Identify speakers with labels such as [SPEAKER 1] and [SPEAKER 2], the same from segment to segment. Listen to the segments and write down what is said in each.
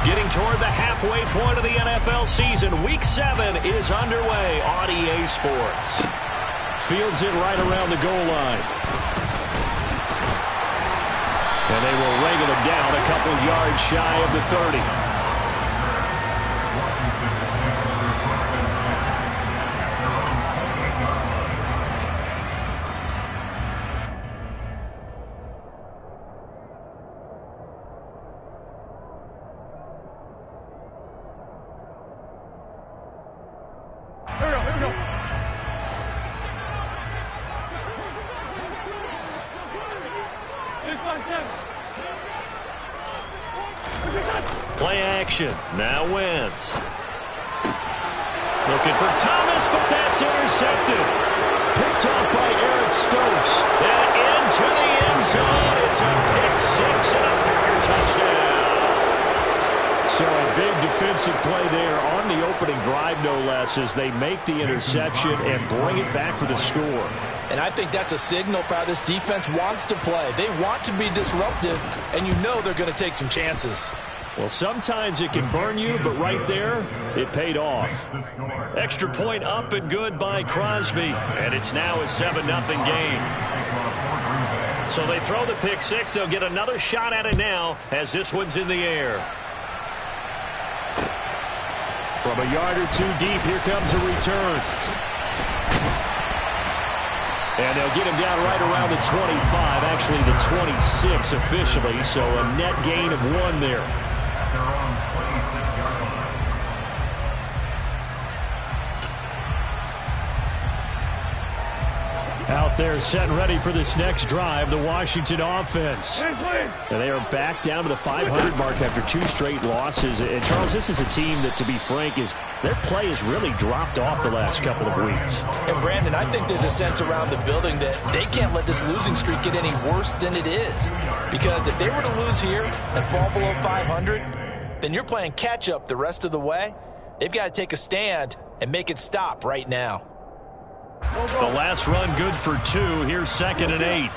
[SPEAKER 1] Getting toward the halfway point of the NFL season. Week 7 is underway on EA Sports. Fields it right around the goal line. And they will wrangle him down a couple yards shy of the 30. Play action. Now Wentz. Looking for Thomas, but that's intercepted. Picked off by Eric Stokes. And into the end zone. It's a pick six and a Packer touchdown. So a big defensive play there on the opening drive, no less, as they make the interception and bring it back for the score.
[SPEAKER 2] And I think that's a signal for how this defense wants to play. They want to be disruptive, and you know they're going to take some chances.
[SPEAKER 1] Well, sometimes it can burn you, but right there, it paid off. Extra point up and good by Crosby. And it's now a 7-0 game. So they throw the pick six. They'll get another shot at it now as this one's in the air. From a yard or two deep, here comes a return. And they'll get him down right around the 25, actually the 26 officially, so a net gain of 1 there. Out there set and ready for this next drive, the Washington offense. And they are back down to the 500 mark after 2 straight losses. And Charles, this is a team that, to be frank, their play has really dropped off the last couple of weeks.
[SPEAKER 2] And Brandon, I think there's a sense around the building that they can't let this losing streak get any worse than it is. Because if they were to lose here and fall below 500, then you're playing catch-up the rest of the way. They've got to take a stand and make it stop right now.
[SPEAKER 1] The last run good for 2. Here's 2nd and 8.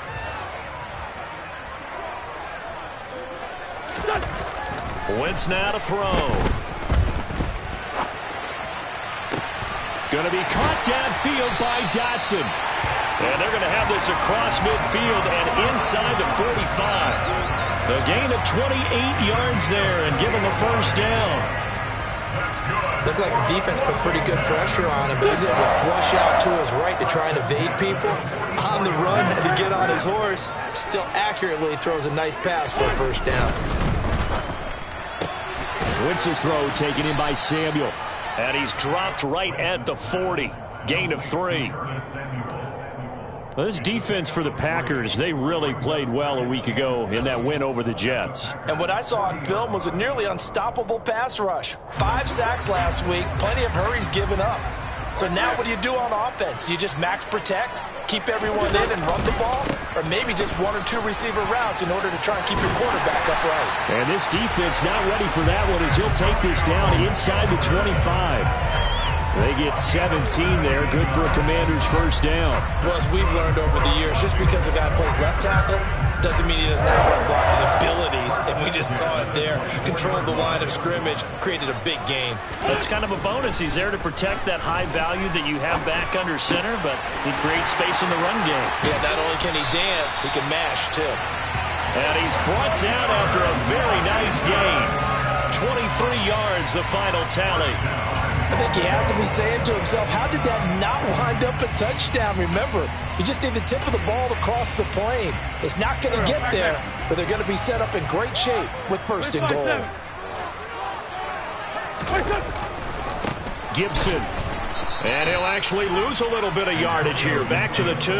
[SPEAKER 1] Wentz now to throw. Going to be caught downfield by Dotson. And they're going to have this across midfield and inside the 45. The gain of 28 yards there and give him a first down.
[SPEAKER 2] Looked like the defense put pretty good pressure on him, but he's able to flush out to his right to try and evade people. On the run, had to get on his horse. Still accurately throws a nice pass for a first down.
[SPEAKER 1] Wentz's throw taken in by Samuel. And he's dropped right at the 40. Gain of 3. Well, this defense for the Packers, they really played well a week ago in that win over the Jets.
[SPEAKER 2] And what I saw on film was a nearly unstoppable pass rush. 5 sacks last week, plenty of hurries given up. So now what do you do on offense? You just max protect, keep everyone in and run the ball, or maybe just 1 or 2 receiver routes in order to try and keep your quarterback upright.
[SPEAKER 1] And this defense not ready for that one as he'll take this down inside the 25. They get 17 there. Good for a Commander's first down.
[SPEAKER 2] Well, as we've learned over the years, just because a guy plays left tackle doesn't mean he doesn't have run blocking abilities. And we just saw it there. Controlled the line of scrimmage, created a big gain.
[SPEAKER 1] That's kind of a bonus. He's there to protect that high value that you have back under center, but he creates space in the run game.
[SPEAKER 2] Yeah, not only can he dance, he can mash, too.
[SPEAKER 1] And he's brought down after a very nice gain. 23 yards, the final tally.
[SPEAKER 2] I think he has to be saying to himself, how did that not wind up a touchdown? Remember, you just need the tip of the ball to cross the plane. It's not going to get there, but they're going to be set up in great shape with first and goal.
[SPEAKER 1] Gibson. And he'll actually lose a little bit of yardage here. Back to the 2.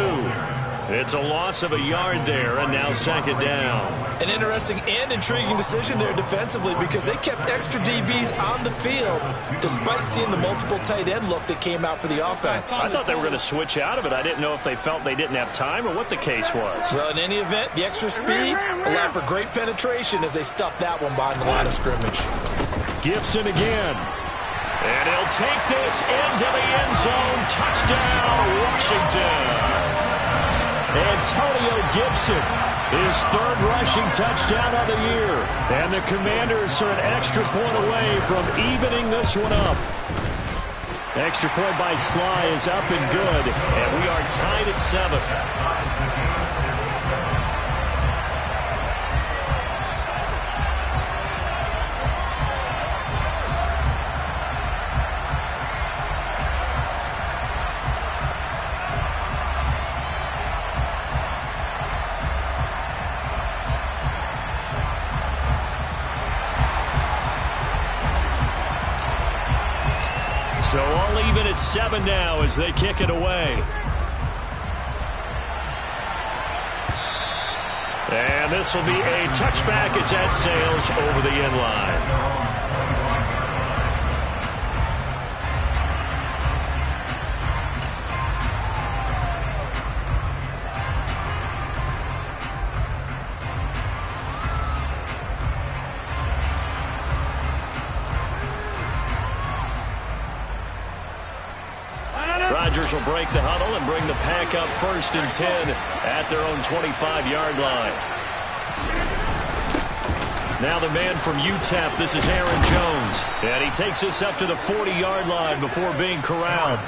[SPEAKER 1] It's a loss of a yard there, and now 2nd down.
[SPEAKER 2] An interesting and intriguing decision there defensively because they kept extra DBs on the field despite seeing the multiple tight end look that came out for the offense.
[SPEAKER 1] I thought they were going to switch out of it. I didn't know if they felt they didn't have time or what the case was.
[SPEAKER 2] Well, in any event, the extra speed allowed for great penetration as they stuffed that one behind the line of scrimmage.
[SPEAKER 1] Gibson again. And he'll take this into the end zone. Touchdown, Washington. Antonio Gibson His third rushing touchdown of the year. And the Commanders are an extra point away from evening this one up. Extra point by Sly is up and good. And we are tied at 7. So all even at 7 now as they kick it away. And this will be a touchback as that sails over the end line. Rodgers will break the huddle and bring the pack up 1st and 10 at their own 25-yard line. Now the man from UTEP, this is Aaron Jones. And he takes us up to the 40-yard line before being corralled.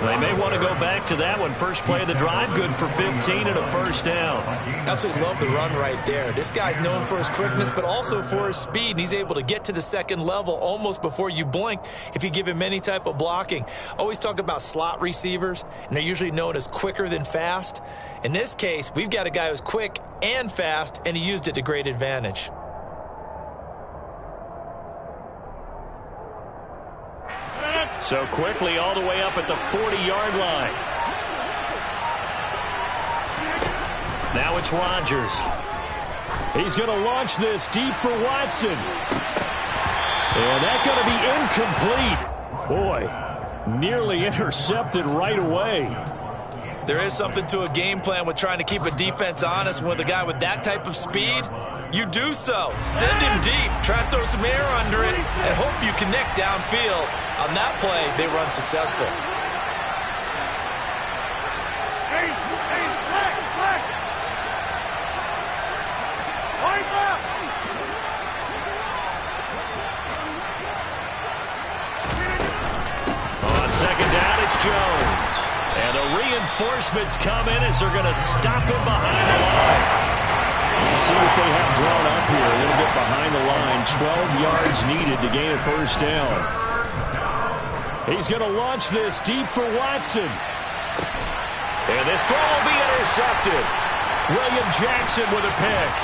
[SPEAKER 1] They may want to go back to that one. First play of the drive, good for 15 and a first down.
[SPEAKER 2] Absolutely love the run right there. This guy's known for his quickness, but also for his speed. And he's able to get to the second level almost before you blink if you give him any type of blocking. Always talk about slot receivers, and they're usually known as quicker than fast. In this case, we've got a guy who's quick and fast, and he used it to great advantage.
[SPEAKER 1] So quickly all the way up at the 40-yard line. Now it's Rodgers. He's going to launch this deep for Watson. And that's going to be incomplete. Boy, nearly intercepted right away.
[SPEAKER 2] There is something to a game plan with trying to keep a defense honest. With a guy with that type of speed, you do so. Send him deep. Try and throw some air under it and hope you connect downfield. On that play, they run successful.
[SPEAKER 1] On second down, it's Jones. And the reinforcements come in as they're going to stop him behind the line. Let's see what they have drawn up here. A little bit behind the line. 12 yards needed to gain a first down. He's going to launch this deep for Watson. And this throw will be intercepted. William Jackson with a pick.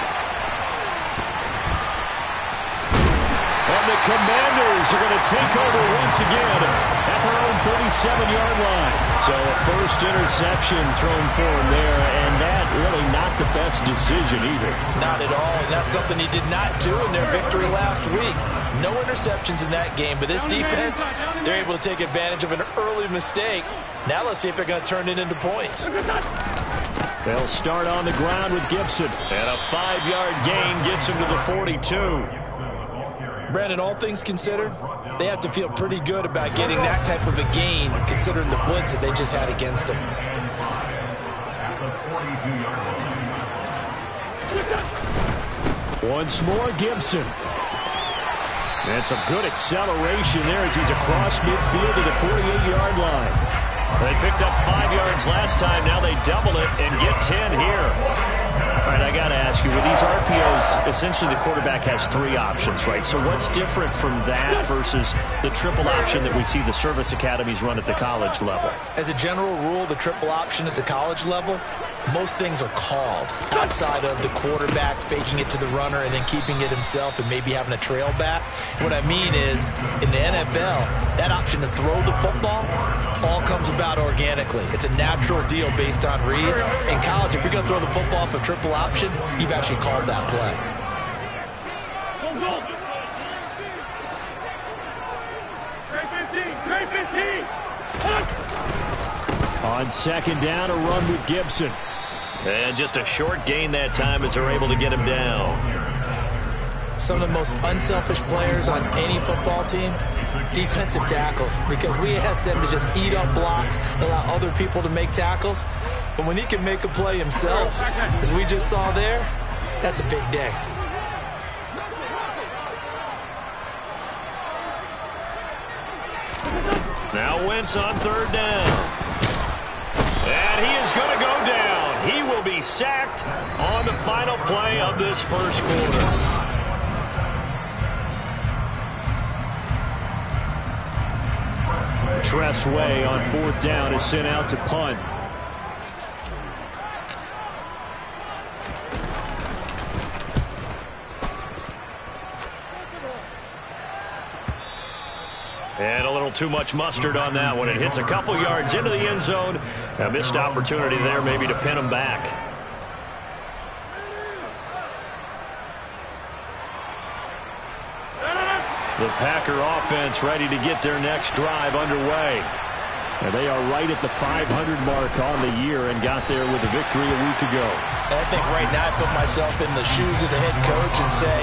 [SPEAKER 1] And the Commanders are going to take over once again at their own 37-yard line. So a first interception thrown for him there, and that really not the best decision either.
[SPEAKER 2] Not at all, and that's something he did not do in their victory last week. No interceptions in that game, but this defense, they're able to take advantage of an early mistake. Now let's see if they're going to turn it into points.
[SPEAKER 1] They'll start on the ground with Gibson, and a 5-yard gain gets him to the 42.
[SPEAKER 2] Brandon, all things considered, they have to feel pretty good about getting that type of a gain, considering the blitz that they just had against them.
[SPEAKER 1] Once more, Gibson. And some good acceleration there as he's across midfield to the 48-yard line. They picked up 5 yards last time. Now they double it and get 10 here. All right, I got to ask you, with these RPOs, essentially the quarterback has 3 options, right? So what's different from that versus the triple option that we see the service academies run at the college level?
[SPEAKER 2] As a general rule, the triple option at the college level, most things are called outside of the quarterback faking it to the runner and then keeping it himself and maybe having a trail back. What I mean is, in the NFL, that option to throw the football all comes about organically. It's a natural deal based on reads. In college, if you're going to throw the football for triple option, you've actually called that play.
[SPEAKER 1] On second down, a run with Gibson. And just a short gain that time as they're able to get him down.
[SPEAKER 2] Some of the most unselfish players on any football team, defensive tackles, because we ask them to just eat up blocks and allow other people to make tackles. But when he can make a play himself, as we just saw there, that's a big day.
[SPEAKER 1] Now Wentz on third down. And he is going to go down. He will be sacked on the final play of this first quarter. Tressway on fourth down is sent out to punt. And a little too much mustard on that one. It hits a couple yards into the end zone. A missed opportunity there maybe to pin him back. The Packer offense ready to get their next drive underway. And they are right at the 500 mark on the year and got there with a victory a week ago.
[SPEAKER 2] And I think right now I put myself in the shoes of the head coach and say,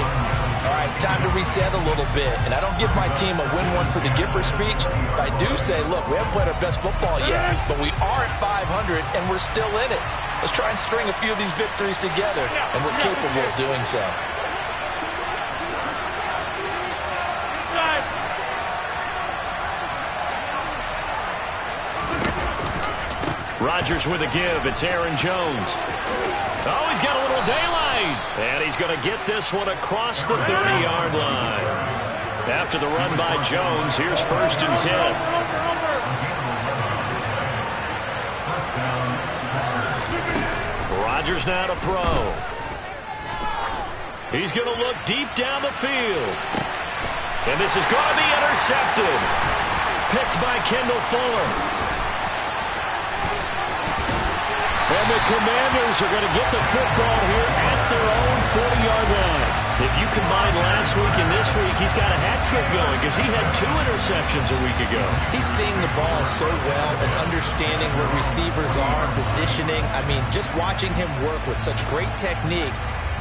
[SPEAKER 2] all right, time to reset a little bit. And I don't give my team a win one for the Gipper speech, but I do say, look, we haven't played our best football yet, but we are at 500 and we're still in it. Let's try and string a few of these victories together, and we're capable of doing so.
[SPEAKER 1] Rodgers with a give. It's Aaron Jones. Oh, he's got a little daylight. And he's going to get this one across the 30-yard line. After the run by Jones, here's 1st and 10. Rodgers now to throw. He's going to look deep down the field. And this is going to be intercepted. Picked by Kendall Fuller. And the Commanders are going to get the football here at their own 40-yard line. If you combine last week and this week, he's got a hat trick going because he had 2 interceptions a week ago.
[SPEAKER 2] He's seeing the ball so well and understanding where receivers are, positioning. I mean, just watching him work with such great technique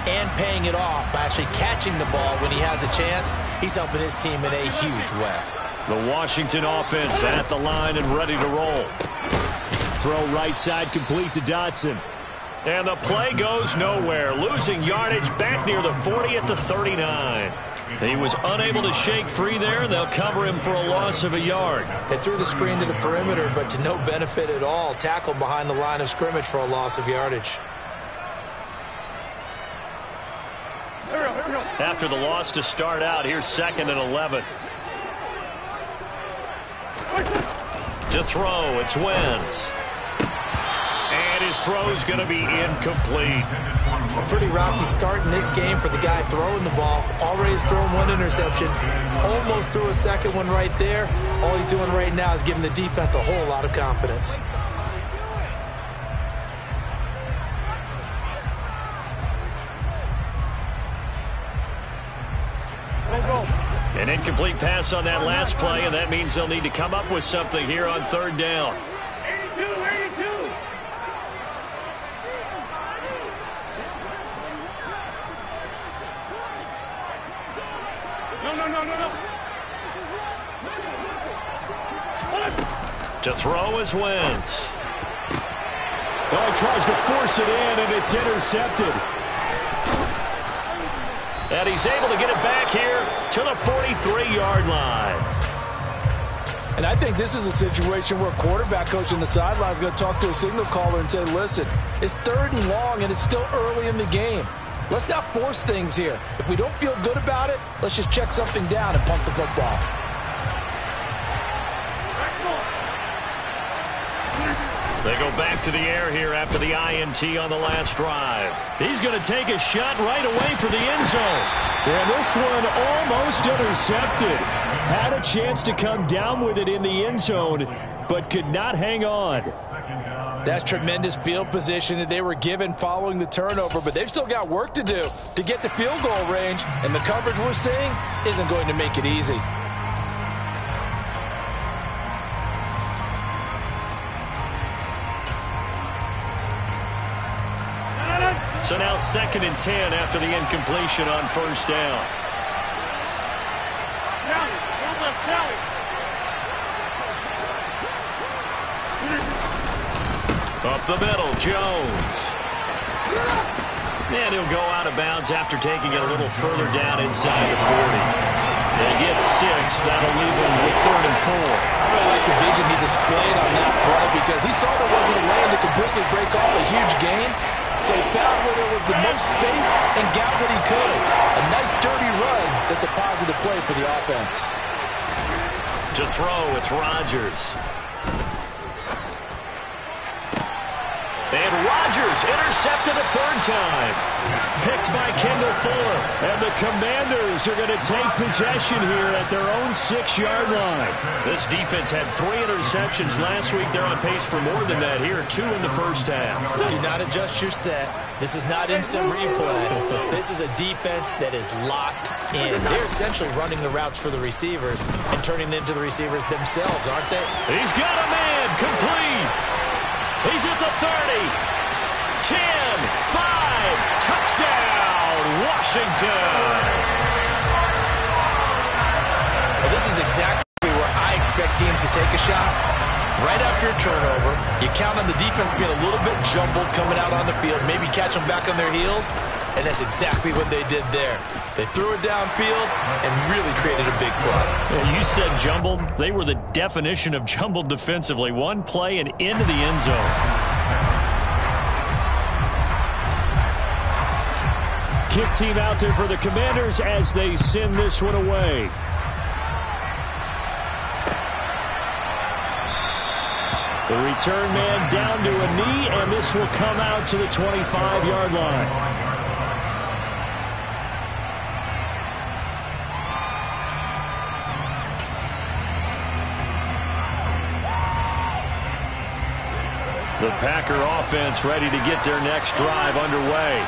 [SPEAKER 2] and paying it off by actually catching the ball when he has a chance, he's helping his team in a huge way.
[SPEAKER 1] The Washington offense at the line and ready to roll. Throw right side complete to Dotson. And the play goes nowhere. Losing yardage back near the 40 at the 39. He was unable to shake free there. They'll cover him for a loss of a yard.
[SPEAKER 2] They threw the screen to the perimeter, but to no benefit at all. Tackled behind the line of scrimmage for a loss of yardage.
[SPEAKER 1] After the loss to start out, here's 2nd and 11. To throw, it's Wentz. And his throw's going to be incomplete.
[SPEAKER 2] A pretty rocky start in this game for the guy throwing the ball. Already has thrown 1 interception. Almost threw a second one right there. All he's doing right now is giving the defense a whole lot of confidence.
[SPEAKER 1] An incomplete pass on that last play, and that means they'll need to come up with something here on 3rd down.
[SPEAKER 3] 82. No.
[SPEAKER 1] To throw is Wentz.
[SPEAKER 3] Oh, he tries to force it in, and it's intercepted.
[SPEAKER 1] And he's able to get it back here to the 43-yard line.
[SPEAKER 2] And I think this is a situation where a quarterback coach on the sideline is going to talk to a signal caller and say, listen, it's 3rd and long, and it's still early in the game. Let's not force things here. If we don't feel good about it, let's just check something down and punt the football.
[SPEAKER 1] They go back to the air here after the INT on the last drive. He's going to take a shot right away for the end zone.
[SPEAKER 3] And this one almost intercepted. Had a chance to come down with it in the end zone, but could not hang on.
[SPEAKER 2] That's tremendous field position that they were given following the turnover, but they've still got work to do to get the field goal range, and the coverage we're seeing isn't going to make it easy.
[SPEAKER 1] So now 2nd and 10 after the incompletion on 1st down. Up the middle, Jones. And he'll go out of bounds after taking it a little further down inside the 40. They get 6. That'll leave him with 3rd and 4.
[SPEAKER 2] I really like the vision he displayed on that play because he saw there wasn't a lane to completely break off a huge gain. So he found where there was the most space and got what he could. A nice dirty run that's a positive play for the offense.
[SPEAKER 1] To throw, it's Rodgers. And Rodgers intercepted a 3rd time. Picked by Kendall Fuller. And the Commanders are going to take possession here at their own 6-yard line. This defense had 3 interceptions last week. They're on pace for more than that here. 2 in the first half.
[SPEAKER 2] Do not adjust your set. This is not instant replay. This is a defense that is locked in. They're essentially running the routes for the receivers and turning into the receivers themselves, aren't they?
[SPEAKER 1] He's got a man. Complete. He's at the 30. 10, 5, touchdown, Washington.
[SPEAKER 2] Well, this is exactly where I expect teams to take a shot. Right after a turnover, you count on the defense being a little bit jumbled coming out on the field, maybe catch them back on their heels, and that's exactly what they did there. They threw it downfield and really created a big play.
[SPEAKER 1] Yeah, you said jumbled. They were the definition of jumbled defensively. One play and into the end zone.
[SPEAKER 3] Kick team out there for the Commanders as they send this one away. The return man down to a knee, and this will come out to the 25-yard line. The Packer offense ready to get their next drive underway.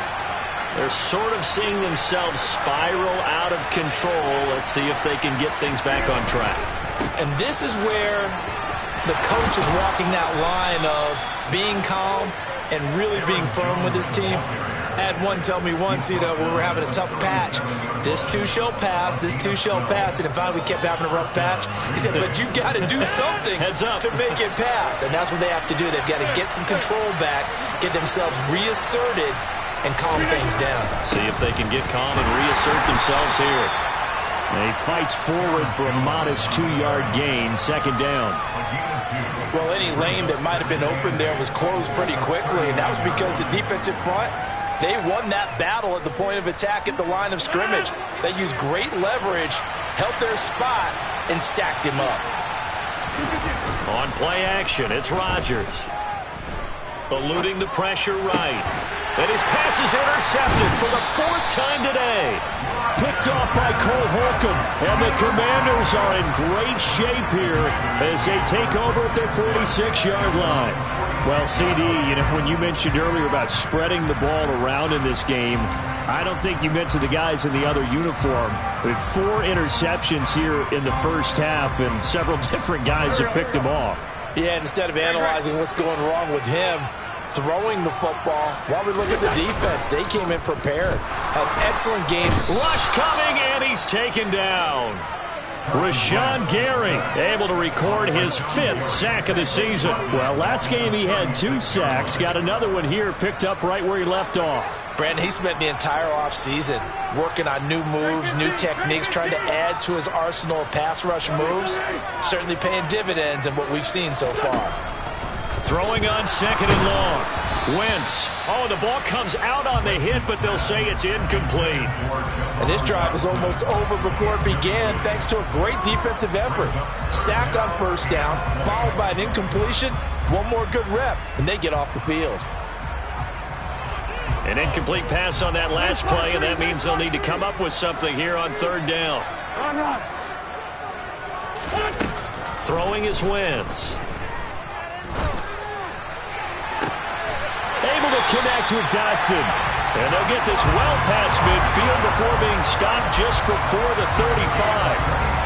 [SPEAKER 3] They're sort of seeing themselves spiral out of control. Let's see if they can get things back on track.
[SPEAKER 2] And this is where the coach is walking that line of being calm and really being firm with his team. I had one tell me once, when we're having a tough patch, this too shall pass, this too shall pass, and it finally kept having a rough patch. He said, but you got to do something to make it pass, and that's what they have to do. They've got to get some control back, get themselves reasserted, and calm things down.
[SPEAKER 1] See if they can get calm and reassert themselves here.
[SPEAKER 3] And he fights forward for a modest 2-yard gain, 2nd down.
[SPEAKER 2] Well, any lane that might have been open there was closed pretty quickly, and that was because the defensive front, they won that battle at the point of attack at the line of scrimmage. They used great leverage, held their spot, and stacked him up.
[SPEAKER 1] On play action, it's Rodgers. Eluding the pressure right. And his pass is intercepted for the 4th time today.
[SPEAKER 3] Picked off by Cole Holcomb. And the Commanders are in great shape here as they take over at their 46-yard line. Well, CD, when you mentioned earlier about spreading the ball around in this game, I don't think you meant to the guys in the other uniform. With 4 interceptions here in the first half, and several different guys have picked them off.
[SPEAKER 2] Yeah, instead of analyzing what's going wrong with him, throwing the football, while we look at the defense, they came in prepared. Had excellent game.
[SPEAKER 1] Rush coming, and he's taken down. Rashawn Gary able to record his 5th sack of the season.
[SPEAKER 3] Well, last game he had 2 sacks. Got another one here, picked up right where he left off.
[SPEAKER 2] Brandon, he spent the entire offseason working on new moves, new techniques, trying to add to his arsenal of pass rush moves. Certainly paying dividends in what we've seen so far.
[SPEAKER 1] Throwing on 2nd and long. Wentz. Oh, the ball comes out on the hit, but they'll say it's incomplete.
[SPEAKER 2] And this drive is almost over before it began thanks to a great defensive effort. Sack on 1st down, followed by an incompletion. One more good rep, and they get off the field.
[SPEAKER 1] An incomplete pass on that last play, and that means they'll need to come up with something here on 3rd down. Throwing is Wentz.
[SPEAKER 3] Able to connect with Dotson.
[SPEAKER 1] And they'll get this well past midfield before being stopped just before the 35.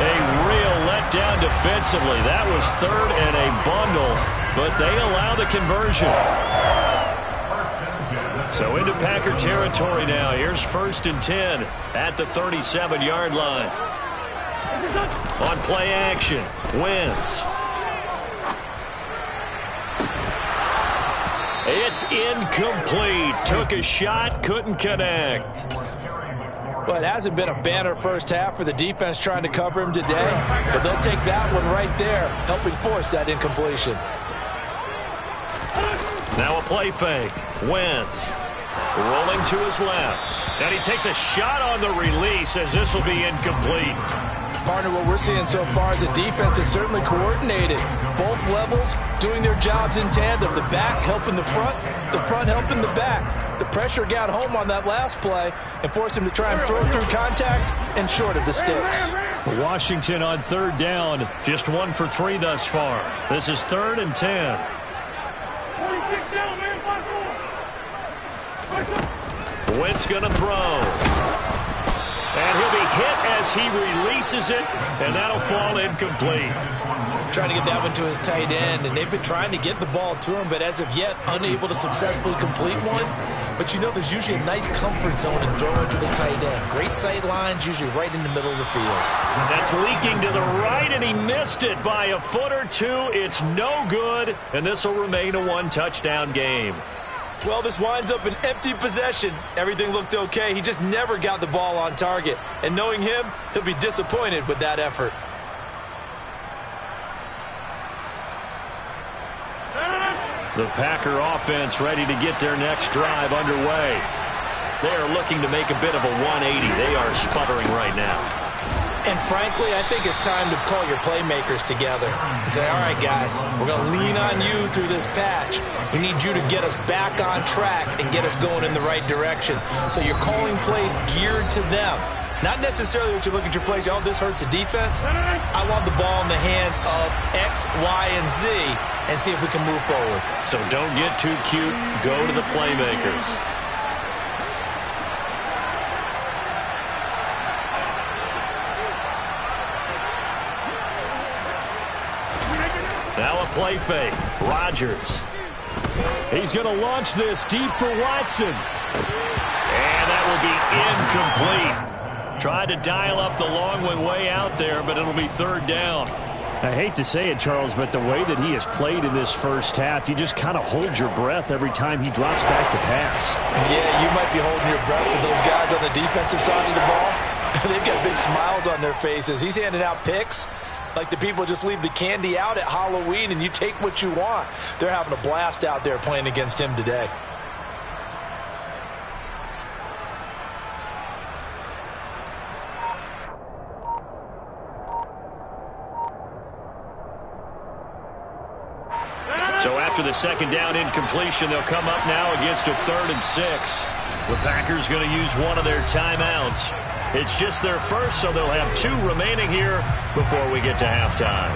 [SPEAKER 1] A real letdown defensively. That was 3rd and a bundle, but they allow the conversion. So into Packer territory now. Here's 1st and 10 at the 37-yard line. On play action, It's incomplete. Took a shot, couldn't connect.
[SPEAKER 2] Well, it hasn't been a banner first half for the defense trying to cover him today, but they'll take that one right there, helping force that incompletion.
[SPEAKER 1] Now a play fake. Wentz rolling to his left. And he takes a shot on the release as this will be incomplete.
[SPEAKER 2] Partner, what we're seeing so far is a defense that's certainly coordinated. Both levels doing their jobs in tandem. The back helping the front helping the back. The pressure got home on that last play and forced him to try and throw through contact and short of the sticks.
[SPEAKER 3] Washington on third down.
[SPEAKER 1] Just 1 for 3 thus far. This is 3rd and 10. Wentz going to throw. And he'll be hit as he releases it, and that'll fall incomplete.
[SPEAKER 2] Trying to get that one to his tight end, and they've been trying to get the ball to him, but as of yet, unable to successfully complete one. But you know there's usually a nice comfort zone in throwing to the tight end. Great sight lines, usually right in the middle of the field.
[SPEAKER 1] That's leaking to the right, and he missed it by a foot or two. It's no good, and this will remain a 1-touchdown game.
[SPEAKER 2] Well, this winds up an empty possession. Everything looked okay. He just never got the ball on target. And knowing him, he'll be disappointed with that effort.
[SPEAKER 1] The Packer offense ready to get their next drive underway. They are looking to make a bit of a 180. They are sputtering right now.
[SPEAKER 2] And frankly, I think it's time to call your playmakers together and say, all right, guys, we're going to lean on you through this patch. We need you to get us back on track and get us going in the right direction. So you're calling plays geared to them. Not necessarily what you look at your plays, oh, this hurts the defense. I want the ball in the hands of X, Y, and Z and see if we can move forward.
[SPEAKER 1] So don't get too cute. Go to the playmakers. Now a play fake. Rodgers.
[SPEAKER 3] He's going to launch this deep for Watson.
[SPEAKER 1] And that will be incomplete. Tried to dial up the long one way out there, but it'll be 3rd down.
[SPEAKER 3] I hate to say it, Charles, but the way that he has played in this first half, you just kind of hold your breath every time he drops back to pass.
[SPEAKER 2] Yeah, you might be holding your breath, but those guys on the defensive side of the ball, they've got big smiles on their faces. He's handing out picks like the people just leave the candy out at Halloween and you take what you want. They're having a blast out there playing against him today.
[SPEAKER 1] So after the 2nd down incompletion, they'll come up now against a 3rd and 6. The Packers going to use one of their timeouts. It's just their first, so they'll have 2 remaining here before we get to halftime.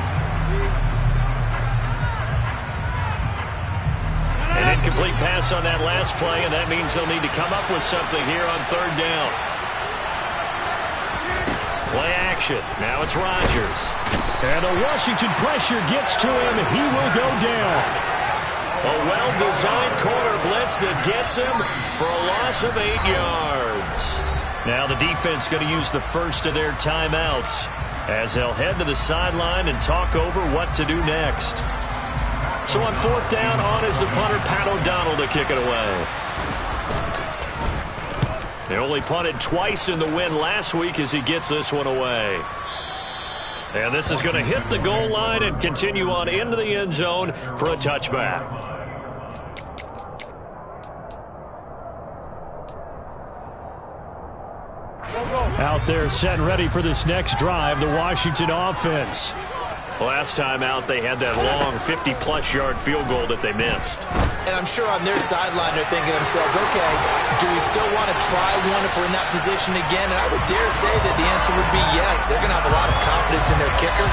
[SPEAKER 1] An incomplete pass on that last play, and that means they'll need to come up with something here on 3rd down. Play action. Now it's Rodgers.
[SPEAKER 3] And the Washington pressure gets to him. He will go down.
[SPEAKER 1] A well-designed corner blitz that gets him for a loss of 8 yards. Now the defense going to use the first of their timeouts as they'll head to the sideline and talk over what to do next. So on 4th down, on is the punter, Pat O'Donnell, to kick it away. They only punted twice in the win last week as he gets this one away. And this is going to hit the goal line and continue on into the end zone for a touchback.
[SPEAKER 3] Out there set and ready for this next drive, the Washington offense.
[SPEAKER 1] Last time out, they had that long 50-plus yard field goal that they missed.
[SPEAKER 2] And I'm sure on their sideline they're thinking to themselves, okay, do we still want to try one if we're in that position again? And I would dare say that the answer would be yes. They're going to have a lot of confidence in their kicker.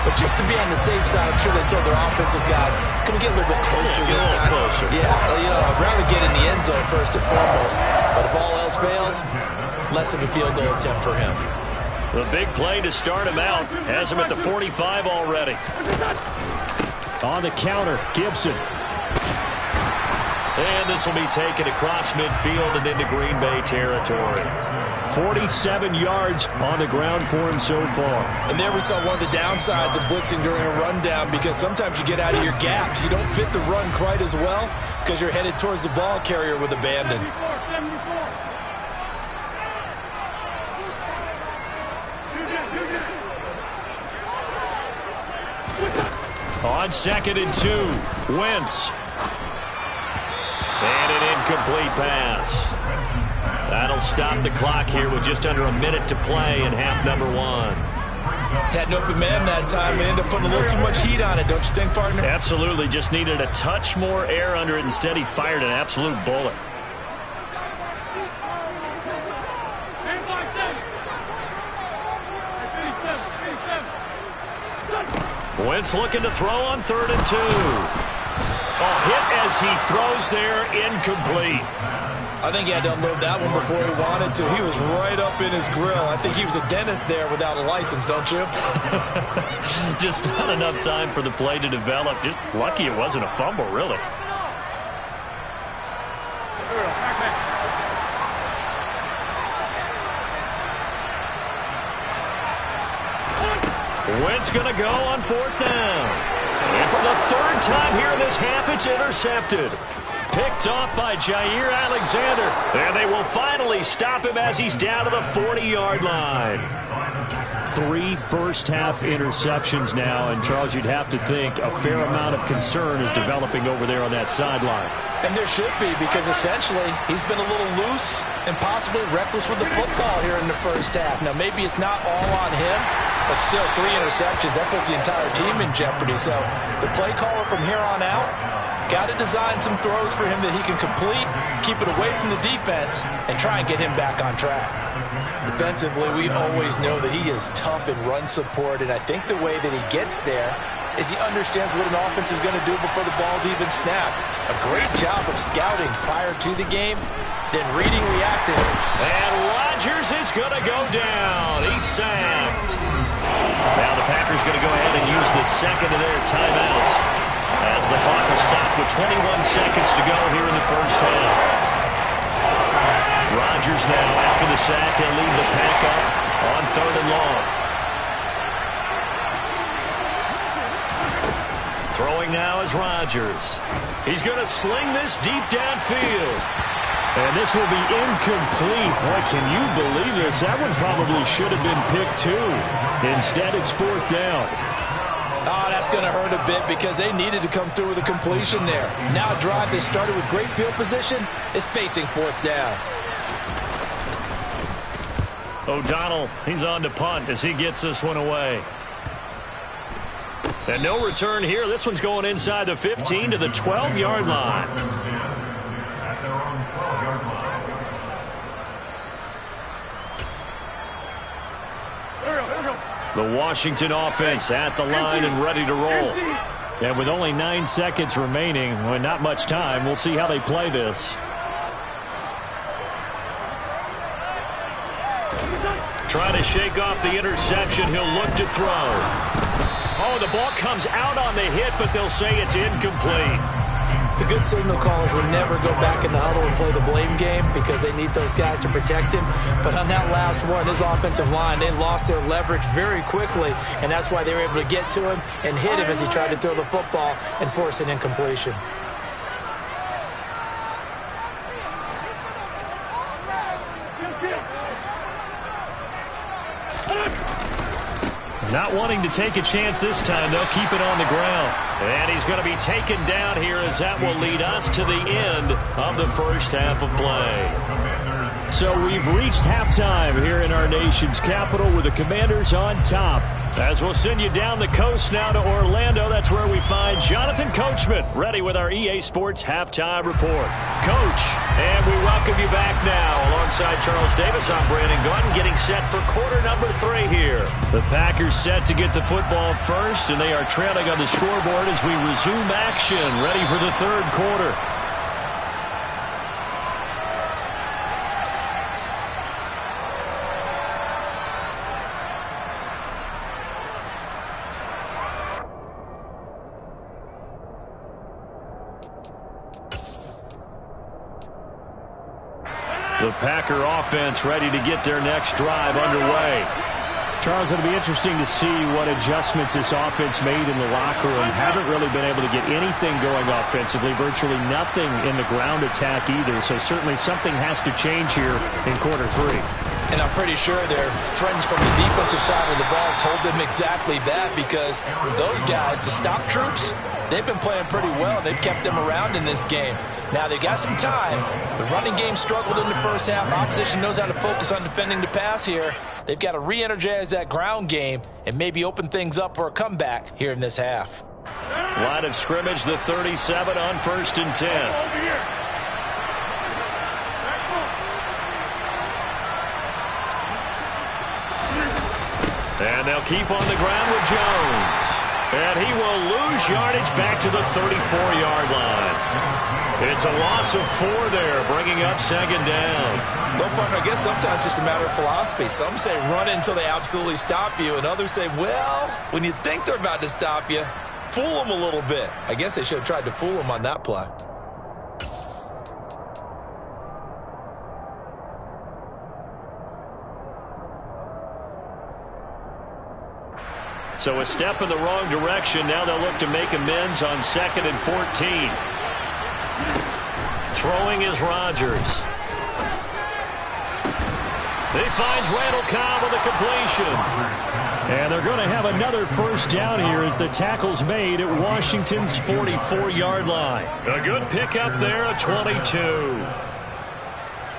[SPEAKER 2] But just to be on the safe side, I'm sure they told their offensive guys, can we get a little bit closer this time?
[SPEAKER 1] Closer.
[SPEAKER 2] Yeah, you know, I'd rather get in the end zone first and foremost. But if all else fails, less of a field goal attempt for him.
[SPEAKER 1] The big play to start him out has him at the 45 already.
[SPEAKER 3] On the counter, Gibson.
[SPEAKER 1] And this will be taken across midfield and into Green Bay territory.
[SPEAKER 3] 47 yards on the ground for him so far.
[SPEAKER 2] And there we saw one of the downsides of blitzing during a rundown, because sometimes you get out of your gaps. You don't fit the run quite as well because you're headed towards the ball carrier with abandon.
[SPEAKER 1] On 2nd and 2, Wentz. And an incomplete pass. That'll stop the clock here with just under a minute to play in half number 1.
[SPEAKER 2] Had an open man that time and ended up putting a little too much heat on it, don't you think, partner?
[SPEAKER 1] Absolutely. Just needed a touch more air under it. Instead, he fired an absolute bullet. Wentz looking to throw on 3rd and 2. A hit as he throws there, incomplete.
[SPEAKER 2] I think he had to unload that one before he wanted to. He was right up in his grill. I think he was a dentist there without a license, don't you?
[SPEAKER 1] Just not enough time for the play to develop. Just lucky it wasn't a fumble, really. Wentz going to go on 4th down. And for the 3rd time here in this half, it's intercepted. Picked off by Jair Alexander. And they will finally stop him as he's down to the 40-yard line.
[SPEAKER 3] 3 first-half interceptions now, and Charles, you'd have to think a fair amount of concern is developing over there on that sideline.
[SPEAKER 2] And there should be, because essentially he's been a little loose and possibly reckless with the football here in the first half. Now, maybe it's not all on him, but still 3 interceptions. That puts the entire team in jeopardy. So the play caller from here on out got to design some throws for him that he can complete, keep it away from the defense, and try and get him back on track. Defensively, we always know that he is tough in run support, and I think the way that he gets there is he understands what an offense is going to do before the ball's even snapped. A great job of scouting prior to the game, then reading, reacting.
[SPEAKER 1] And Rodgers is going to go down. He's sacked. Now the Packers going to go ahead and use the second of their timeouts as the clock will stop with 21 seconds to go here in the first half. Rodgers now, after the sack, he'll lead the Pack up on 3rd and long. Throwing now is Rodgers. He's going to sling this deep downfield.
[SPEAKER 3] And this will be incomplete. Boy, can you believe this? That one probably should have been picked too. Instead, it's 4th down.
[SPEAKER 2] Oh, that's going to hurt a bit because they needed to come through with a completion there. Now a drive they started with great field position is facing 4th down.
[SPEAKER 1] O'Donnell, he's on to punt as he gets this one away. And no return here. This one's going inside the 15 to the 12-yard line. The Washington offense at the line and ready to roll.
[SPEAKER 3] And with only 9 seconds remaining, well, not much time, we'll see how they play this.
[SPEAKER 1] Trying to shake off the interception. He'll look to throw. Oh, the ball comes out on the hit, but they'll say it's incomplete.
[SPEAKER 2] The good signal callers will never go back in the huddle and play the blame game because they need those guys to protect him. But on that last one, his offensive line, they lost their leverage very quickly, and that's why they were able to get to him and hit him as he tried to throw the football and force an incompletion.
[SPEAKER 1] Not wanting to take a chance this time, they'll keep it on the ground. And he's going to be taken down here as that will lead us to the end of the first half of play.
[SPEAKER 3] So we've reached halftime here in our nation's capital with the Commanders on top.
[SPEAKER 1] As we'll send you down the coast now to Orlando, that's where we find Jonathan Coachman ready with our EA Sports Halftime Report. Coach, and we welcome you back now. Alongside Charles Davis, I'm Brandon Gunn, getting set for quarter number 3 here. The Packers set to get the football first, and they are trailing on the scoreboard as we resume action, ready for the third quarter. The Packer offense ready to get their next drive underway.
[SPEAKER 3] Charles, it'll be interesting to see what adjustments this offense made in the locker room. Haven't really been able to get anything going offensively, virtually nothing in the ground attack either. So certainly something has to change here in quarter 3.
[SPEAKER 2] And I'm pretty sure their friends from the defensive side of the ball told them exactly that, because those guys, the stop troops, they've been playing pretty well. They've kept them around in this game. Now, they got some time. The running game struggled in the first half. Opposition knows how to focus on defending the pass here. They've got to re-energize that ground game and maybe open things up for a comeback here in this half.
[SPEAKER 1] Line of scrimmage, the 37 on 1st and 10. And they'll keep on the ground with Jones. And he will lose yardage back to the 34-yard line. It's a loss of 4 there, bringing up 2nd down.
[SPEAKER 2] Well, partner, I guess sometimes it's just a matter of philosophy. Some say run until they absolutely stop you, and others say, well, when you think they're about to stop you, fool them a little bit. I guess they should have tried to fool them on that play.
[SPEAKER 1] So a step in the wrong direction. Now they'll look to make amends on 2nd and 14. Throwing is Rodgers. He finds Randall Cobb with a completion.
[SPEAKER 3] And they're going to have another first down here as the tackle's made at Washington's 44-yard line.
[SPEAKER 1] A good pickup there at 22.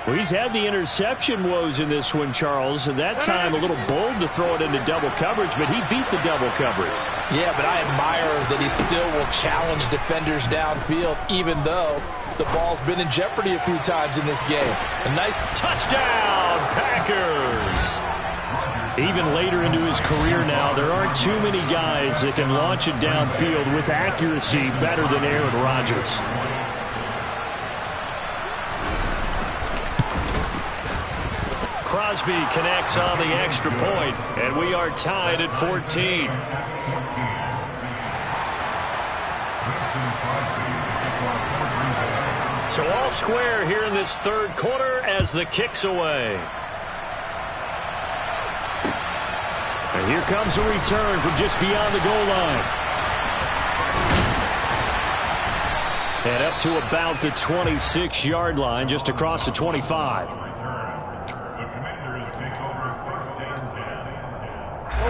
[SPEAKER 3] Well, he's had the interception woes in this one, Charles, and that time a little bold to throw it into double coverage, but he beat the double coverage.
[SPEAKER 2] Yeah, but I admire that he still will challenge defenders downfield, even though the ball's been in jeopardy a few times in this game. A nice
[SPEAKER 1] touchdown, Packers!
[SPEAKER 3] Even later into his career now, there aren't too many guys that can launch it downfield with accuracy better than Aaron Rodgers.
[SPEAKER 1] Crosby connects on the extra point, and we are tied at 14. So all square here in this third quarter as the kick's away.
[SPEAKER 3] And here comes a return from just beyond the goal line. And up to about the 26-yard line, just across the 25.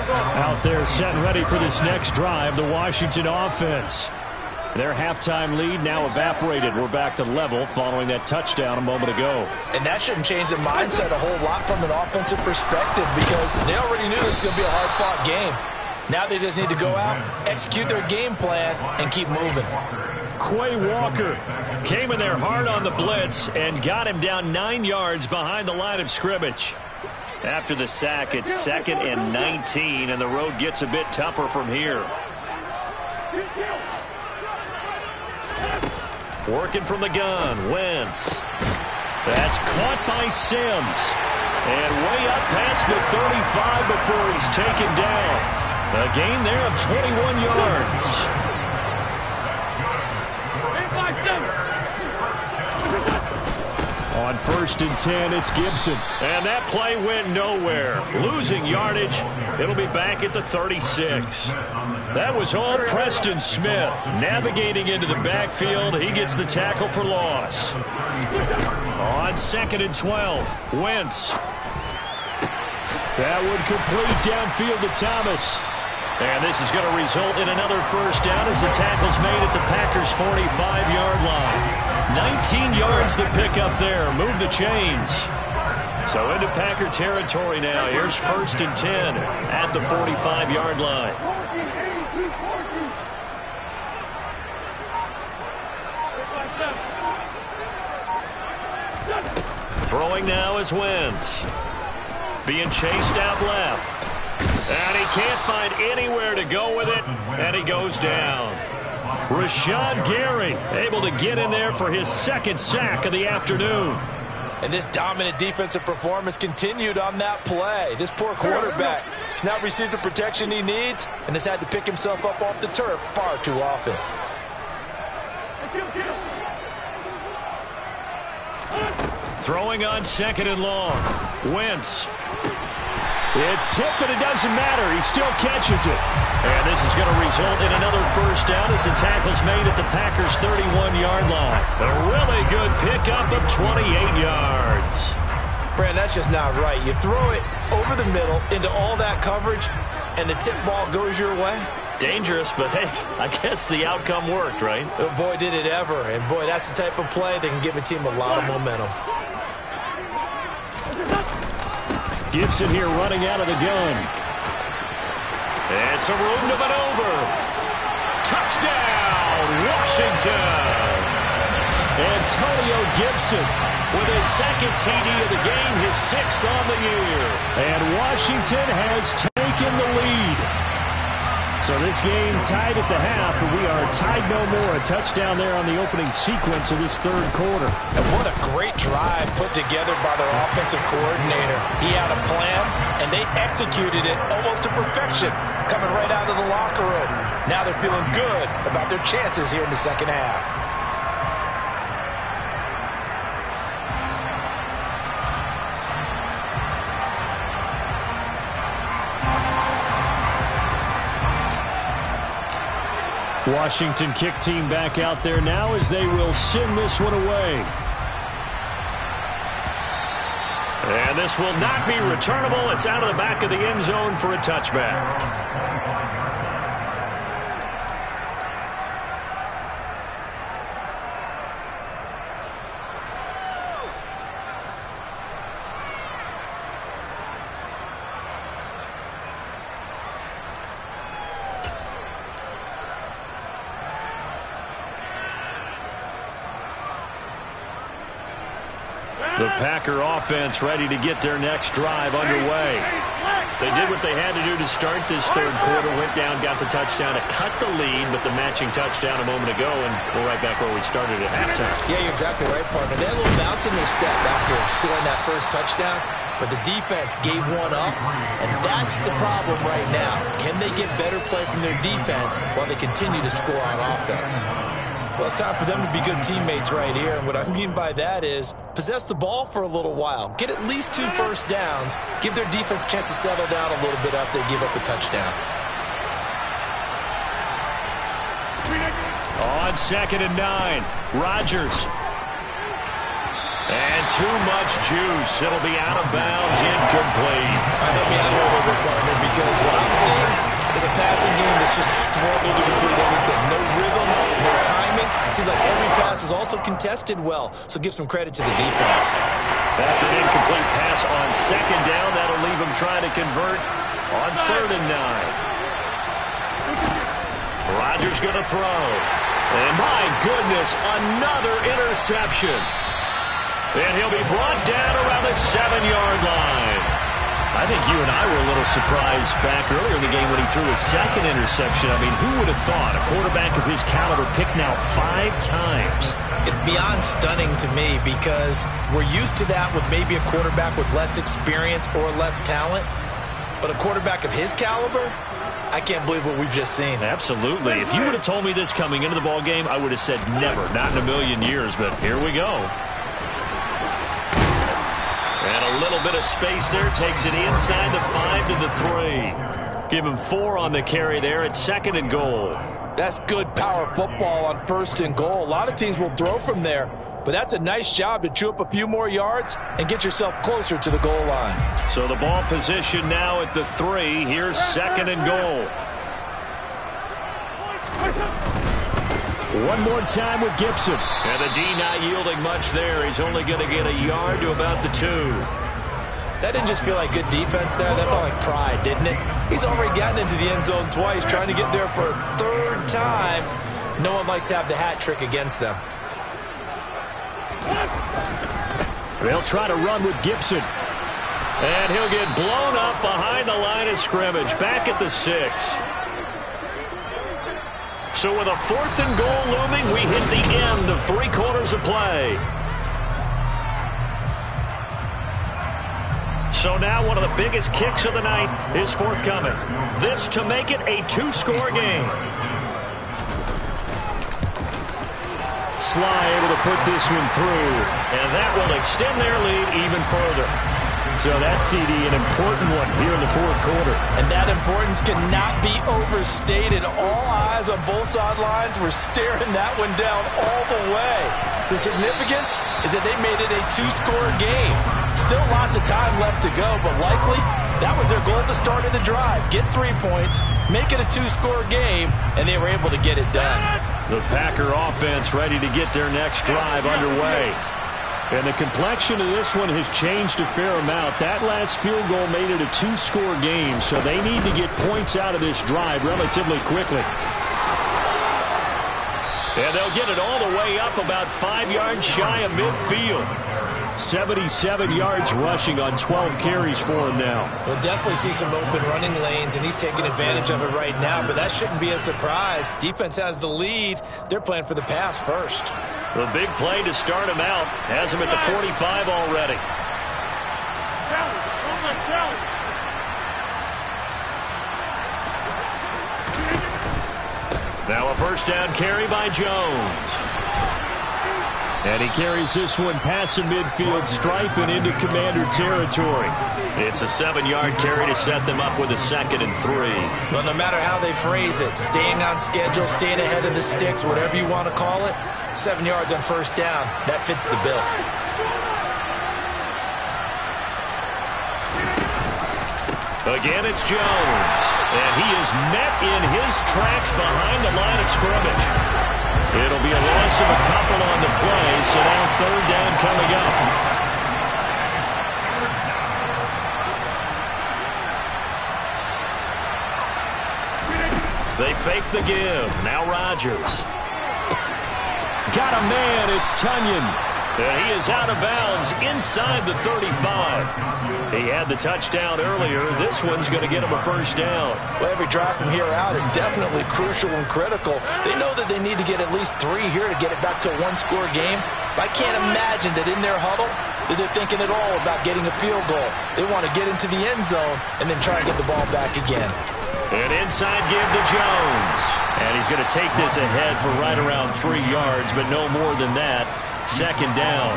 [SPEAKER 3] Out there set and ready for this next drive, the Washington offense. Their halftime lead now evaporated. We're back to level following that touchdown a moment ago.
[SPEAKER 2] And that shouldn't change the mindset a whole lot from an offensive perspective, because they already knew this was going to be a hard-fought game. Now they just need to go out, execute their game plan, and keep moving.
[SPEAKER 3] Quay Walker came in there hard on the blitz and got him down 9 yards behind the line of scrimmage.
[SPEAKER 1] After the sack, it's 2nd and 19, and the road gets a bit tougher from here. Working from the gun, Wentz. That's caught by Sims. And way up past the 35 before he's taken down. A gain there of 21 yards.
[SPEAKER 3] On 1st and 10, it's Gibson.
[SPEAKER 1] And that play went nowhere. Losing yardage. It'll be back at the 36. That was all Preston Smith. Navigating into the backfield, he gets the tackle for loss. On 2nd and 12, Wentz. That would complete downfield to Thomas. And this is going to result in another first down as the tackle's made at the Packers' 45-yard line. 19 yards to pick up there. Move the chains. So into Packer territory now. Here's 1st and 10 at the 45-yard line. Throwing now is Wentz. Being chased out left. And he can't find anywhere to go with it, and he goes down. Rashawn Gary able to get in there for his 2nd sack of the afternoon.
[SPEAKER 2] And this dominant defensive performance continued on that play. This poor quarterback has not received the protection he needs and has had to pick himself up off the turf far too often.
[SPEAKER 1] Throwing on 2nd and long. Wentz.
[SPEAKER 3] It's tipped, but it doesn't matter. He still catches it.
[SPEAKER 1] And this is going to result in another first down as the tackle's made at the Packers' 31-yard line. A really good pickup of 28 yards.
[SPEAKER 2] Brand, that's just not right. You throw it over the middle into all that coverage, and the tip ball goes your way.
[SPEAKER 1] Dangerous, but hey, I guess the outcome worked, right?
[SPEAKER 2] Oh, boy, did it ever. And boy, that's the type of play that can give a team a lot of momentum.
[SPEAKER 3] Gibson here running out of the gun.
[SPEAKER 1] And some room to maneuver. Touchdown, Washington.
[SPEAKER 3] Antonio Gibson
[SPEAKER 1] with his 2nd TD of the game, his 6th on the year.
[SPEAKER 3] And Washington has taken the lead. So this game tied at the half, but we are tied no more. A touchdown there on the opening sequence of this 3rd quarter.
[SPEAKER 2] And what a great drive put together by their offensive coordinator. He had a plan, and they executed it almost to perfection, coming right out of the locker room. Now they're feeling good about their chances here in the 2nd half.
[SPEAKER 3] Washington kick team back out there now as they will send this one away.
[SPEAKER 1] And this will not be returnable. It's out of the back of the end zone for a touchback.
[SPEAKER 3] The Packer offense ready to get their next drive underway.
[SPEAKER 1] They did what they had to do to start this 3rd quarter. Went down, got the touchdown to cut the lead, but the matching touchdown a moment ago, and we're right back where we started at halftime.
[SPEAKER 2] Yeah, you're exactly right, partner. They had a little bounce in their step after scoring that first touchdown, but the defense gave one up, and that's the problem right now. Can they get better play from their defense while they continue to score on offense? Well, it's time for them to be good teammates right here. And what I mean by that is possess the ball for a little while. Get at least 2 first downs. Give their defense a chance to settle down a little bit after they give up a touchdown.
[SPEAKER 1] On 2nd and 9, Rodgers. And too much juice. It'll be out of bounds, incomplete.
[SPEAKER 2] Help me out here a little bit, partner, because what I'm seeing is a passing game that's just struggled to complete anything. No rhythm, no timing. Seems like every pass is also contested well, so give some credit to the defense.
[SPEAKER 1] After an incomplete pass on 2nd down, that'll leave him trying to convert on 3rd and 9. Rodgers going to throw. And my goodness, another interception. And he'll be brought down around the 7-yard line. I think you and I were a little surprised back earlier in the game when he threw his 2nd interception. I mean, who would have thought a quarterback of his caliber picked now 5 times?
[SPEAKER 2] It's beyond stunning to me because we're used to that with maybe a quarterback with less experience or less talent. But a quarterback of his caliber, I can't believe what we've just seen.
[SPEAKER 1] Absolutely. If you would have told me this coming into the ball game, I would have said never, not in a million years. But here we go. And a little bit of space there. Takes it inside the 5 to the 3. Give him 4 on the carry there at 2nd and goal.
[SPEAKER 2] That's good power football on 1st and goal. A lot of teams will throw from there, but that's a nice job to chew up a few more yards and get yourself closer to the goal line.
[SPEAKER 1] So the ball position now at the 3. Here's 2nd and goal.
[SPEAKER 3] One more time with Gibson.
[SPEAKER 1] And the D not yielding much there. He's only going to get a yard to about the 2.
[SPEAKER 2] That didn't just feel like good defense there. That felt like pride, didn't it? He's already gotten into the end zone twice, trying to get there for a 3rd time. No one likes to have the hat trick against them.
[SPEAKER 3] They'll try to run with Gibson.
[SPEAKER 1] And he'll get blown up behind the line of scrimmage, back at the 6. So with a 4th and goal looming, we hit the end of 3 quarters of play. So now one of the biggest kicks of the night is forthcoming. This to make it a 2-score game.
[SPEAKER 3] Sly able to put this one through.
[SPEAKER 1] And that will extend their lead even further.
[SPEAKER 3] So that CD, an important one here in the fourth quarter.
[SPEAKER 2] And that importance cannot be overstated. All eyes on both sidelines were staring that one down all the way. The significance is that they made it a two-score game. Still lots of time left to go, but likely that was their goal at the start of the drive. Get 3 points, make it a two-score game, and they were able to get it done.
[SPEAKER 3] The Packer offense ready to get their next drive underway. And the complexion of this one has changed a fair amount. That last field goal made it a two-score game, so they need to get points out of this drive relatively quickly.
[SPEAKER 1] And they'll get it all the way up about 5 yards shy of midfield.
[SPEAKER 3] 77 yards rushing on 12 carries for him now.
[SPEAKER 2] We'll definitely see some open running lanes, and he's taking advantage of it right now, but that shouldn't be a surprise. Defense has the lead. They're playing for the pass first.
[SPEAKER 1] The big play to start him out has him at the 45 already. Now a first down carry by Jones.
[SPEAKER 3] And he carries this one past the midfield stripe and into Commander territory.
[SPEAKER 1] It's a 7-yard carry to set them up with a 2nd and 3.
[SPEAKER 2] Well, no matter how they phrase it, staying on schedule, staying ahead of the sticks, whatever you want to call it, 7 yards on first down, that fits the bill.
[SPEAKER 1] Again, it's Jones. And he is met in his tracks behind the line of scrimmage. It'll be a loss of a couple on the play, so now third down coming up. They fake the give. Now Rodgers.
[SPEAKER 3] Got a man. It's Tunyon.
[SPEAKER 1] And he is out of bounds inside the 35. He had the touchdown earlier. This one's going to get him a first down.
[SPEAKER 2] Well, every drive from here out is definitely crucial and critical. They know that they need to get at least 3 here to get it back to a one-score game. But I can't imagine that in their huddle that they're thinking at all about getting a field goal. They want to get into the end zone and then try and get the ball back again.
[SPEAKER 1] An inside give to Jones.
[SPEAKER 3] And he's going to take this ahead for right around 3 yards, but no more than that. Second down.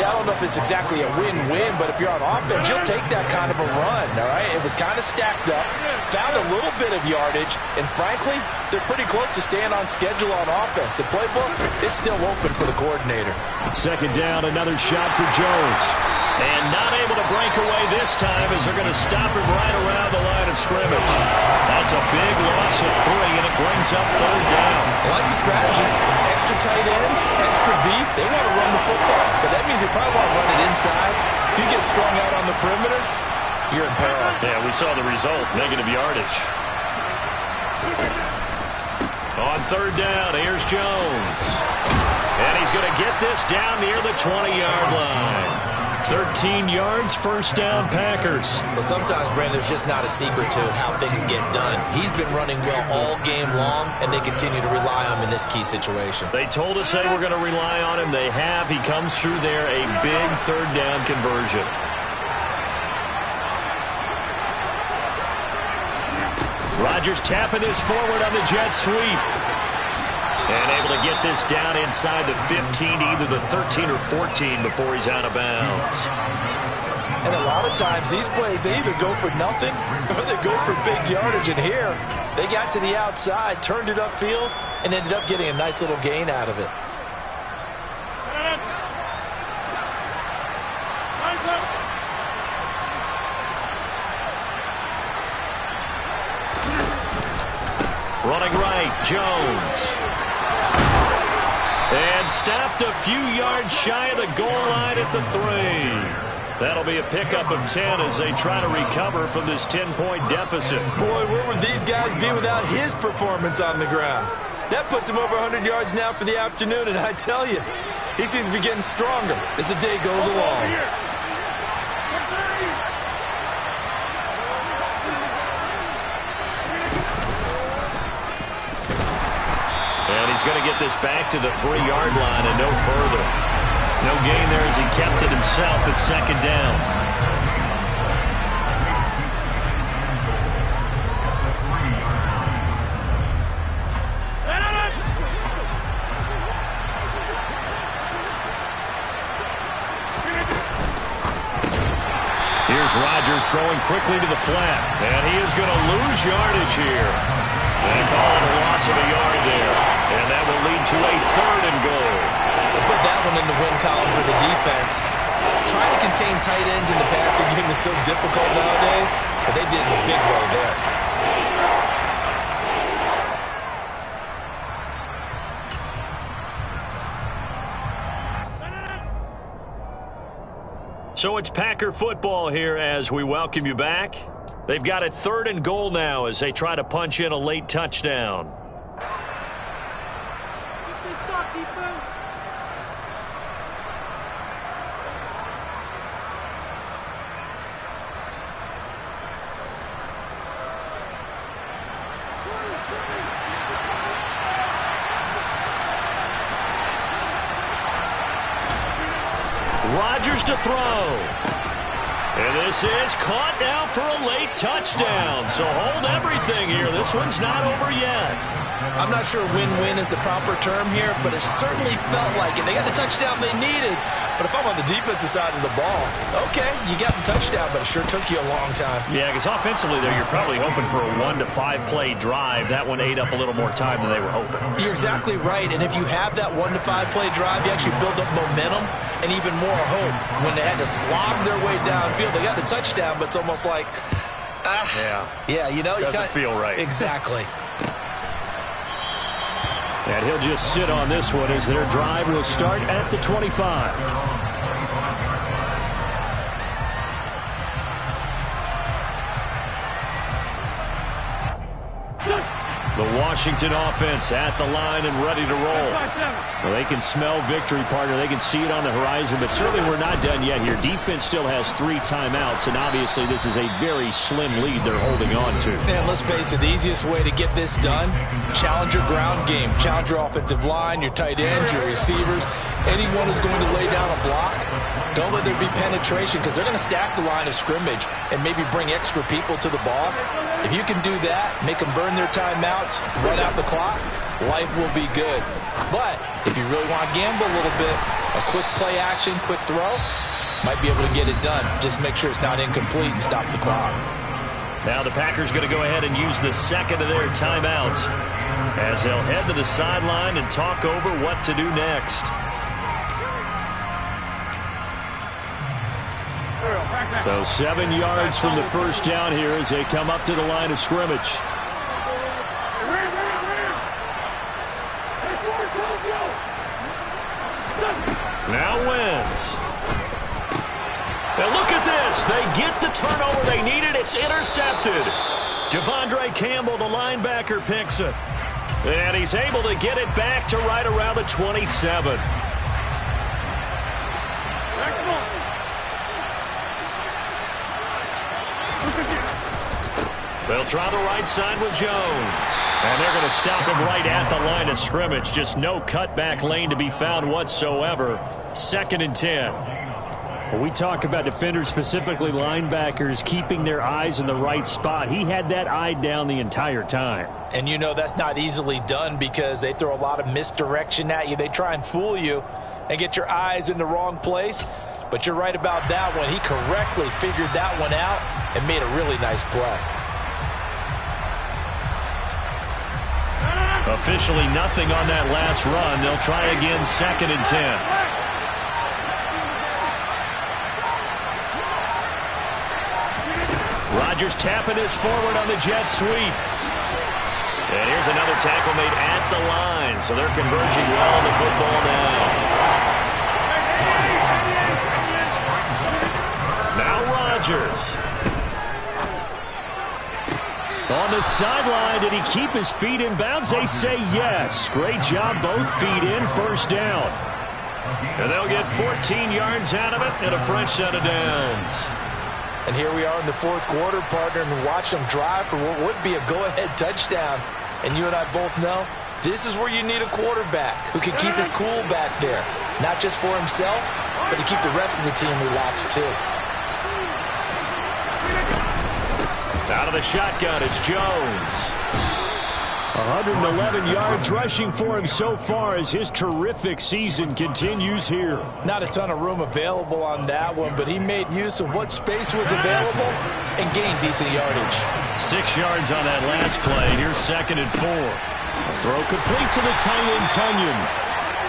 [SPEAKER 2] Yeah, I don't know if it's exactly a win-win, but if you're on offense, you'll take that kind of a run, all right? It was kind of stacked up, found a little bit of yardage, and frankly, they're pretty close to staying on schedule on offense. The playbook is still open for the coordinator.
[SPEAKER 3] Second down, another shot for Jones.
[SPEAKER 1] And not able to break away this time as they're going to stop him right around the line of scrimmage. That's a big loss of 3, and it brings up third down.
[SPEAKER 2] I like the strategy. Extra tight ends, extra beef. They want to run the football, but that means they probably want to run it inside. If you get strung out on the perimeter, you're in peril.
[SPEAKER 1] Yeah, we saw the result, negative yardage. On third down, here's Jones. And he's going to get this down near the 20-yard line. 13 yards, first down, Packers.
[SPEAKER 2] Well, sometimes, Brandon, there's just not a secret to how things get done. He's been running well all game long, and they continue to rely on him in this key situation.
[SPEAKER 1] They told us they were going to rely on him. They have. He comes through there, a big third down conversion. Rodgers tapping this forward on the jet sweep. And able to get this down inside the 15 to either the 13 or 14 before he's out of bounds.
[SPEAKER 2] And a lot of times these plays, they either go for nothing or they go for big yardage. And here, they got to the outside, turned it upfield, and ended up getting a nice little gain out of it.
[SPEAKER 1] Running right, Jones. And stopped a few yards shy of the goal line at the 3. That'll be a pickup of 10 as they try to recover from this 10-point deficit.
[SPEAKER 2] Boy, where would these guys be without his performance on the ground? That puts him over 100 yards now for the afternoon, and I tell you, he seems to be getting stronger as the day goes along.
[SPEAKER 1] And he's going to get this back to the 3-yard line and no further. No gain there as he kept it himself at second down. Here's Rodgers throwing quickly to the flat. And he is going to lose yardage here. They call it a loss of a yard there. And that will lead to a 3rd and goal.
[SPEAKER 2] They put that one in the win column for the defense. Trying to contain tight ends in the passing game is so difficult nowadays, but they did it in a big way there.
[SPEAKER 1] So it's Packer football here as we welcome you back. They've got it 3rd and goal now as they try to punch in a late touchdown. Rodgers to throw. And this is caught now for a late touchdown. So hold everything here. This one's not over yet.
[SPEAKER 2] I'm not sure win-win is the proper term here, but it certainly felt like it. They got the touchdown they needed. But if I'm on the defensive side of the ball, okay, you got the touchdown, but it sure took you a long time.
[SPEAKER 1] Yeah, because offensively, there, you're probably hoping for a 1 to 5 play drive. That one ate up a little more time than they were hoping.
[SPEAKER 2] You're exactly right. And if you have that 1 to 5 play drive, you actually build up momentum and even more hope. When they had to slog their way downfield, they got the touchdown, but it's almost like, yeah, you know,
[SPEAKER 1] doesn't feel right.
[SPEAKER 2] Exactly.
[SPEAKER 3] And he'll just sit on this one as their drive will start at the 25. The Washington offense at the line and ready to roll. Well, they can smell victory, partner. They can see it on the horizon, but certainly we're not done yet here. Defense still has 3 timeouts, and obviously this is a very slim lead they're holding on to.
[SPEAKER 2] And let's face it, the easiest way to get this done, challenge your ground game. Challenge your offensive line, your tight ends, your receivers. Anyone who's going to lay down a block, don't let there be penetration because they're going to stack the line of scrimmage and maybe bring extra people to the ball. If you can do that, make them burn their timeouts, run out the clock, life will be good. But if you really want to gamble a little bit, a quick play action, quick throw, might be able to get it done. Just make sure it's not incomplete and stop the clock.
[SPEAKER 1] Now the Packers going to go ahead and use the second of their timeouts as they'll head to the sideline and talk over what to do next.
[SPEAKER 3] So 7 yards from the first down here as they come up to the line of scrimmage.
[SPEAKER 1] Now Wentz. And look at this. They get the turnover they needed. It's intercepted. Devondre Campbell, the linebacker, picks it. And he's able to get it back to right around the 27. They'll try the right side with Jones. And they're going to stop him right at the line of scrimmage. Just no cutback lane to be found whatsoever. 2nd and 10.
[SPEAKER 3] When we talk about defenders, specifically linebackers, keeping their eyes in the right spot, he had that eye down the entire time.
[SPEAKER 2] And you know that's not easily done because they throw a lot of misdirection at you. They try and fool you and get your eyes in the wrong place. But you're right about that one. He correctly figured that one out and made a really nice play.
[SPEAKER 1] Officially nothing on that last run. They'll try again 2nd and 10. Rodgers tapping his forward on the jet sweep. And here's another tackle made at the line. So they're converging well on the football now. Now Rodgers.
[SPEAKER 3] On the sideline, did he keep his feet in bounds? They say yes. Great job, both feet in, first down.
[SPEAKER 1] And they'll get 14 yards out of it and a fresh set of downs.
[SPEAKER 2] And here we are in the 4th quarter, partner, and watch them drive for what would be a go-ahead touchdown. And you and I both know this is where you need a quarterback who can keep his cool back there. Not just for himself, but to keep the rest of the team relaxed too.
[SPEAKER 1] Out of the shotgun, it's Jones.
[SPEAKER 3] 111 yards rushing for him so far as his terrific season continues here.
[SPEAKER 2] Not a ton of room available on that one, but he made use of what space was available and gained decent yardage.
[SPEAKER 1] 6 yards on that last play. Here's 2nd and 4.
[SPEAKER 3] Throw complete to the tight end, Tunyon.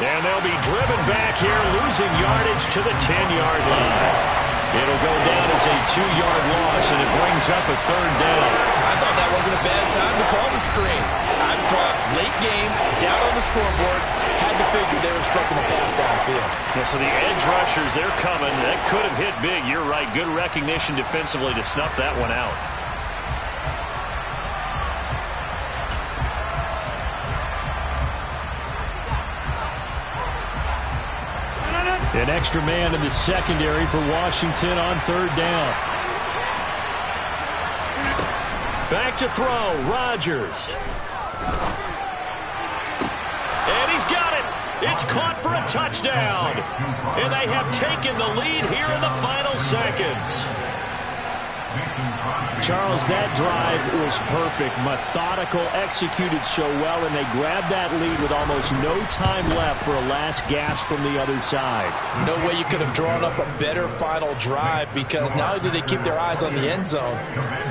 [SPEAKER 1] And they'll be driven back here, losing yardage to the 10-yard line. It'll go down as a 2-yard loss, and it brings up a 3rd down.
[SPEAKER 2] I thought that wasn't a bad time to call the screen. I thought late game, down on the scoreboard, had to figure they were expecting a pass downfield.
[SPEAKER 1] Yeah, so the edge rushers, they're coming. That could have hit big. You're right. Good recognition defensively to snuff that one out.
[SPEAKER 3] An extra man in the secondary for Washington on 3rd down.
[SPEAKER 1] Back to throw, Rodgers. And he's got it. It's caught for a touchdown. And they have taken the lead here in the final seconds.
[SPEAKER 3] Charles, that drive was perfect. Methodical, executed so well, and they grabbed that lead with almost no time left for a last gasp from the other side.
[SPEAKER 2] No way you could have drawn up a better final drive, because not only did they keep their eyes on the end zone,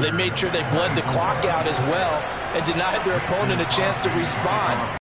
[SPEAKER 2] they made sure they bled the clock out as well and denied their opponent a chance to respond.